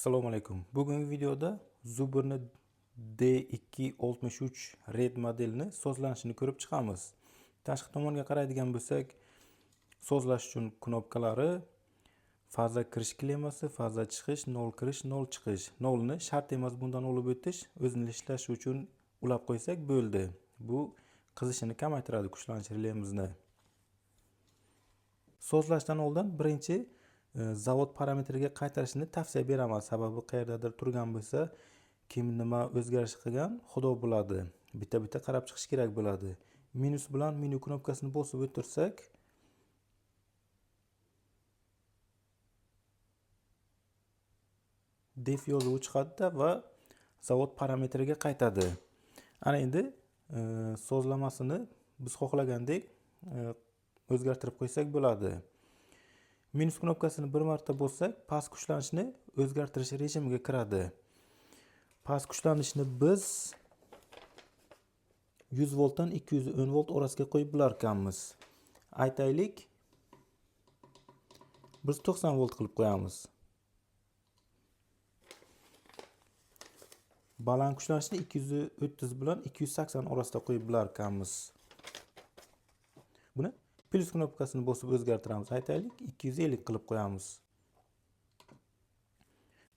Assalomu alaykum. Bugungi videoda Zuber'ni D263 Red modelini sozlanishini ko'rib chiqamiz. Tashqi tomonga qaraydigan bo'lsak, sozlash uchun knopkalari, faza kirish klemasi, faza chiqish, nol kirish, nol chiqish. Nolni shart emas bundan olib o'tish, o'zini ishlashi uchun ulab qo'ysak bo'ldi. Bu qizishini kamaytiradi kuchlanish relemizni. Sozlashdan oldin birinchi zavod parametriga qaytarishni tavsiya beraman. Sababi qayerdadir turgan bo'lsa, kim nima o'zgarish qilgan, xudo biladi. Bitta qarab chiqish kerak bo'ladi. Minus bilan menu knopkasini bosib o'tirsak, def yozuvi chiqadi va zavod parametriga qaytadi. Ana endi sozlamasini biz xohlagandek o'zgartirib qo'ysak bo'ladi. Minus knopkasini bir marta bossak, past kuchlanishni o'zgartirish rejimiga kiradi. Past kuchlanishni biz 100 voltdan 210 volt orasiga qo'yib bilar ekanmiz. Aytaylik, biz 90 volt qilib qo'yamiz. Baland kuchlanishni 230 bilan 280 orasida qo'yib bilar ekanmiz. Buni plus knopkasini bosib o'zgartiramiz. Aytaylik 250 qilib qo'yamiz.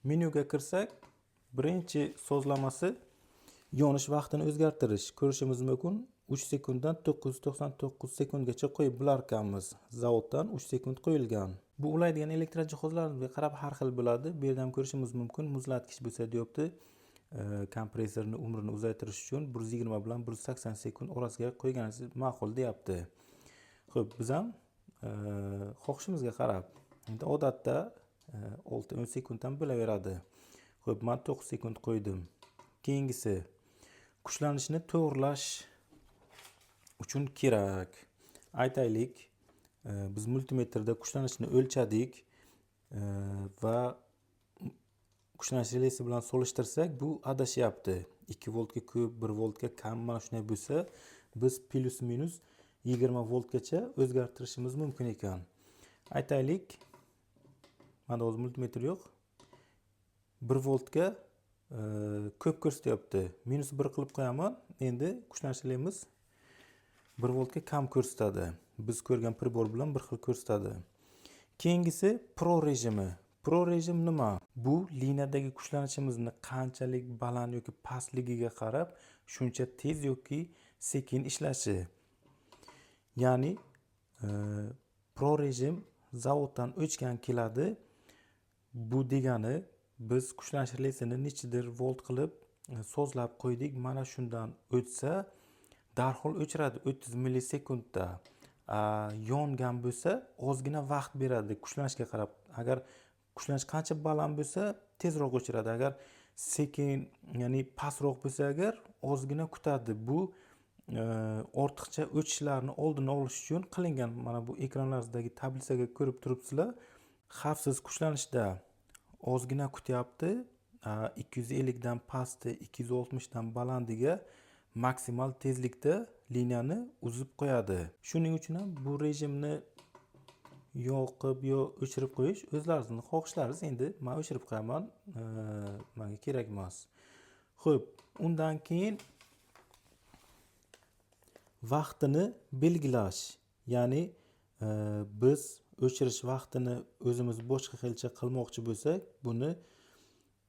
Menyuga kirsak, birinchi sozlamasi yonish vaqtini o'zgartirish. Ko'rishimiz mumkin, 3 sekunddan 999 sekundgacha qo'yib bilar ekanmiz. Zavoddan 3 sekund qo'yilgan. Bu ulaydigan elektrojihozlarga qarab har xil bo'ladi. Bu yerda ham ko'rishimiz mumkin, muzlatgich bo'lsa deyapti. Kompressorni umrini uzaytirish uchun 120 bilan 180 sekund orasiga qo'yganingiz ma'qul deyapti. Xo'p, biz ham xohishimizga qarab, endi odatda 6-10 sekunddan bo'laveradi. Xo'p, men 9 sekund qo'ydim. Keyingisi kuchlanishni to'g'rilash uchun kerak. Aytaylik, biz multimetrda kuchlanishni o'lchadik va kuchlanish relesi bilan solishtirsak, bu adashyapti. 2 voltga ko'p, 1 voltga kam, mana shunday bo'lsa, biz plus minus 20 voltgacha o'zgartirishimiz mumkin ekan. Aytaylik, menda hozir multimetr yo'q. 1 voltga ko'p ko'rsatyapti. Minus 1 qilib qo'yaman. Endi kuchlanish relemiz 1 voltga kam ko'rsatadi. Biz ko'rgan pribor bilan bir xil ko'rsatadi. Keyingisi Pro rejimi. Pro rejim nima? Bu liniyadagi kuchlanishimizni qanchalik baland yoki pastligiga qarab, shuncha tez yoki sekin ishlashi. Ya'ni Pro rejim zavoddan o'chgan keladi. Bu degani biz kuchlanish relesini nechidir volt qilib sozlab qo'ydik. Mana shundan o'tsa, darhol o'chiradi 30 millisekundda. Yongan bo'lsa, ozgina vaqt beradi kuchlanishga qarab. Agar kuchlanish qancha baland bo'lsa, tezroq o'chiradi. Agar sekin, ya'ni pastroq bo'lsa, agar ozgina kutadi. Bu ortiqcha o'chishlarni oldini olish uchun qilingan. Mana bu ekranlaringizdagi tablisaga ko'rib turibsizlar. Xavfsiz kuchlanishda ozgina kutyapti. 250 dan pasti, 260 dan balandiga maksimal tezlikda liniyani uzib qo'yadi. Shuning uchun ham bu rejimni yoqib yo o'chirib qo'yish o'zlaringizning xohishlaringiz. Endi men o'chirib qo'yaman, menga kerak emas. Xo'p, undan keyin vaqtini belgilash. Ya'ni biz o'chirish vaqtini o'zimiz boshqa xilcha qilmoqchi bo'lsak, buni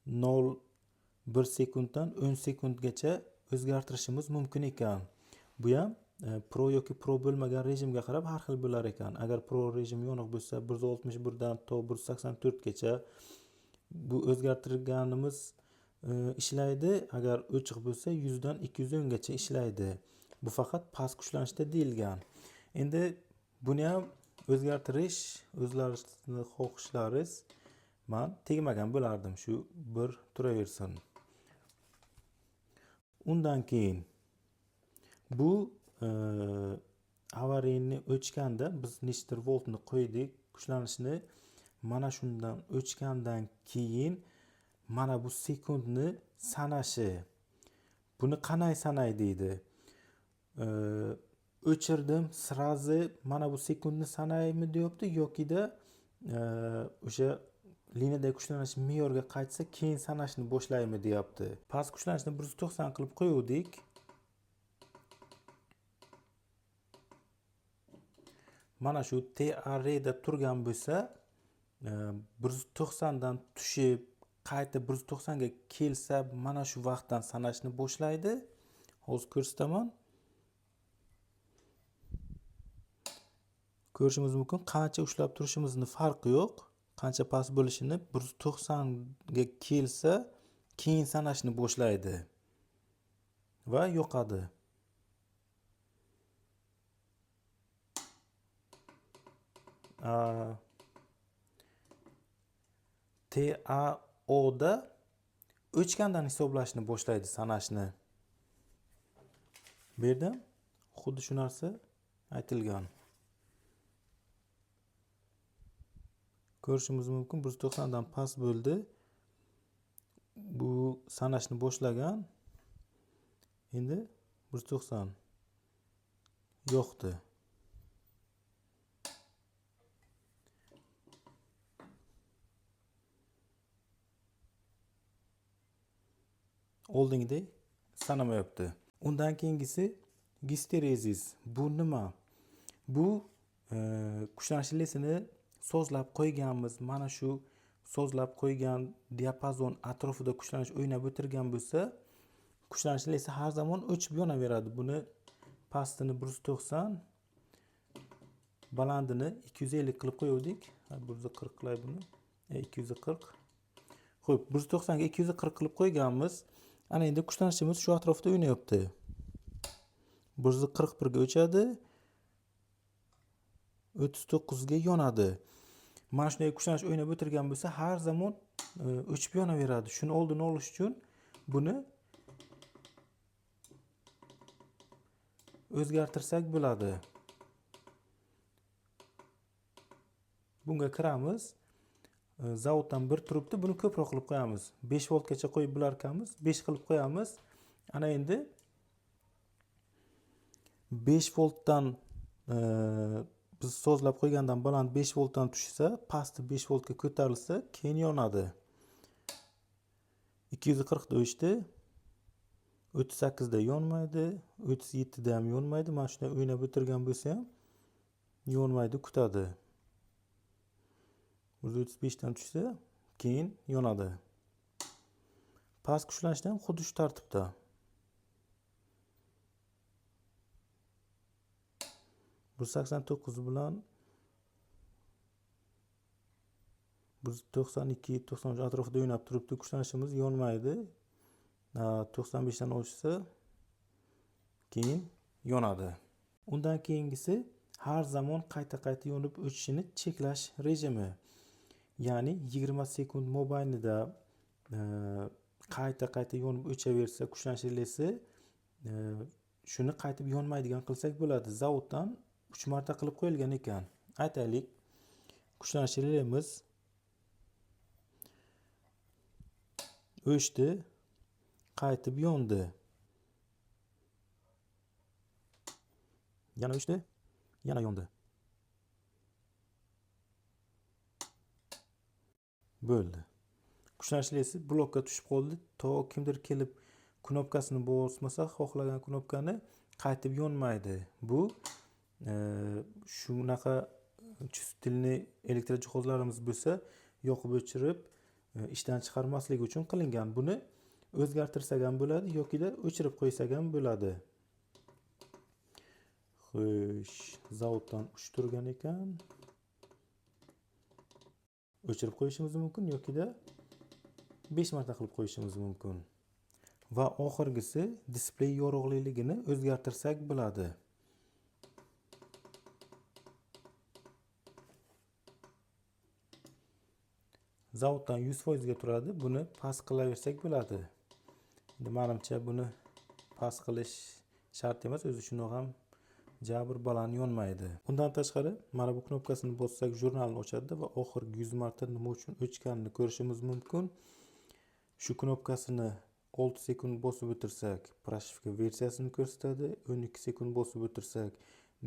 0,1 sekunddan 10 sekundgacha o'zgartirishimiz mumkin ekan. Bu ham Pro yoki Pro bo'lmagan rejimga qarab har xil bo'lar ekan. Agar Pro rejim yoniq bo'lsa, 161 dan to 184 gacha bu o'zgartirganimiz ishlaydi. Agar o'chiq bo'lsa, 100 dan 210 gacha ishlaydi. Bu faqat past kuchlanishda deyilgan. Endi buni ham o'zgartirish o'zlaringizning xohishlaringiz. Men tegmagan bo'lardim, shu bir turaversin. Undan keyin bu avariyni o'chganda biz nechtir voltni qo'ydik, kuchlanishni mana shundan o'chgandan keyin mana bu sekundni sanashi. Buni qanday sanay deydi? O'chirdim, srazi mana bu sekundni sanaymi deyapti, yoki da o'sha liniyadagi kuchlanish me'yorga qaytsa keyin sanashni boshlaymi deyapti. Past kuchlanishni 190 qilib qo'yuvdik. Mana shu TR'da turgan bo'lsa, 190 dan tushib, qayta 190 ga kelsa, mana shu vaqtdan sanashni boshlaydi. Hozir ko'rsataman. Ko'rishimiz mumkin, qancha ushlab turishimizni farqi yo'q. Qancha past bo'lishini 190 ga kelsa, keyin sanashni boshlaydi va yo'qadi. TAOda o'chgandan hisoblashni boshlaydi sanashni. Bu yerda xuddi shu narsa aytilgan. Ko'rishimiz mumkin, 190 dan past bo'ldi. Bu sanashni boshlagan. Endi 190 yo'qdi. Oldingidek sanamayapti. Undan keyingisi gisterezis. Bu nima? Bu kuchlanish lesini sozlab qo'yganmiz. Mana shu sozlab qo'ygan diapazon atrofida kuchlanish o'ynab o'tirgan bo'lsa, kuchlanish lesi har zamon o'chib yonaveradi. Buni pastini 190, balandini 250 qilib qo'yuvdik. 140 qilay buni. 240. Xo'p, 190 ga 240 qilib qo'yganmiz. Ana endi kuchlanishimiz shu atrofda o'ynayapti. 141 ga o'chadi. 39 ga yonadi. Mana shunday kuchlanish o'ynab o'tirgan bo'lsa, har zamon o'chib yonaveradi. Shuni oldini olish uchun buni o'zgartirsak bo'ladi. Bunga kiramiz. Zavoddan bir turibdi, buni ko'proq qilib qo'yamiz. 5 voltgacha qo'yib bular ekanmiz. 5 qilib qo'yamiz. Ana endi 5 voltdan biz sozlab qo'ygandan baland 5 voltdan tushsa, pasti 5 voltga ko'tarilsa, keyin yonadi. 240 da o'chdi. 38 da yonmaydi, 37 da ham yonmaydi. Mana shunday o'ynab o'tirgan bo'lsa ham yonmaydi, kutadi. 135 dan tushsa, keyin yonadi. Past kuchlanishda ham xuddi shu tartibda. Bu 89 bilan 92, 93 atrofida o'ynab turibdi. Kuchlanishimiz yonmaydi. 95 dan oshsa, keyin yonadi. Undan keyingisi har zamon qayta yonib o'chishini cheklash rejimi. Ya'ni 20 sekund mobaynida qayta yonib o'chaversa kuchlanish relesi, shuni qaytib yonmaydigan qilsak bo'ladi. Zavoddan 3 marta qilib qo'yilgan ekan. Aytaylik, kuchlanish relemiz o'chdi, qaytib yondi. Yana o'chdi, yana yondi. Bo'ldi. Kuchlanish relesi blokka tushib qoldi. To kimdir kelib knopkasini bosmasa, xohlagan knopkani qaytib yonmaydi. Bu shunaqa chustilni elektr jihozlarimiz bo'lsa, yoqib o'chirib ishdan chiqarmaslik uchun qilingan. Buni o'zgartirsak ham bo'ladi yoki da o'chirib qo'ysak ham bo'ladi. Xo'sh, zavoddan uch turgan ekan. O'chirib qo'yishimiz mumkin yoki da 5 marta qilib qo'yishimiz mumkin. Va oxirgisi displey yorug'liligini o'zgartirsak bo'ladi. Zavoddan 100% ga turadi. Buni past qilaversak bo'ladi. Endi menimcha buni past qilish shart emas, o'zi shundoq ham jabr baland yonmaydi. Undan tashqari, mana bu knopkasini bossak jurnalni ochadi va oxirgi 100 marta nima uchun o'chganini ko'rishimiz mumkin. Shu knopkasini 6 sekund bosib o'tirsak, pрошивка versiyasini ko'rsatadi. 12 sekund bosib o'tirsak,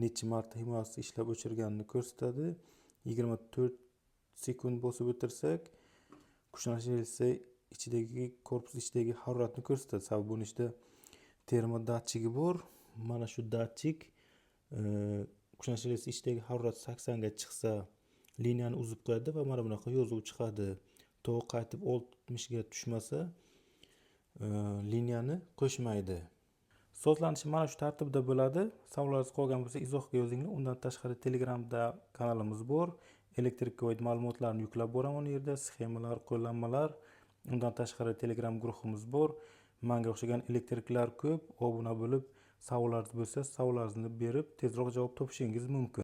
necha marta himoyasiz ishlab o'chirganini ko'rsatadi. 24 sekund bosib o'tirsak, Kuchlanish relsi ichidagi korpus ichidagi haroratni ko'rsatadi. Sababi buni ichida termo datchigi bor. Mana shu datchik kuchlanish relsi ichidagi harorat 80 ga chiqsa liniyani uzib qo'yadi va mana bunaqa yozuv chiqadi. To qaytib 60 ga tushmasa liniyani qo'shmaydi. Sozlanishi mana shu tartibda bo'ladi. Savollaringiz qolgan bo'lsa izohga yozinglar. Undan tashqari Telegramda kanalimiz bor. Elektrikka oid ma'lumotlarni yuklab boraman u yerda, sxemalar, qo'llanmalar. Undan tashqari Telegram guruhimiz bor. Menga o'xshagan elektriklar ko'p. Obuna bo'lib, savollaringiz bo'lsa, savollaringizni berib, tezroq javob topishingiz mumkin.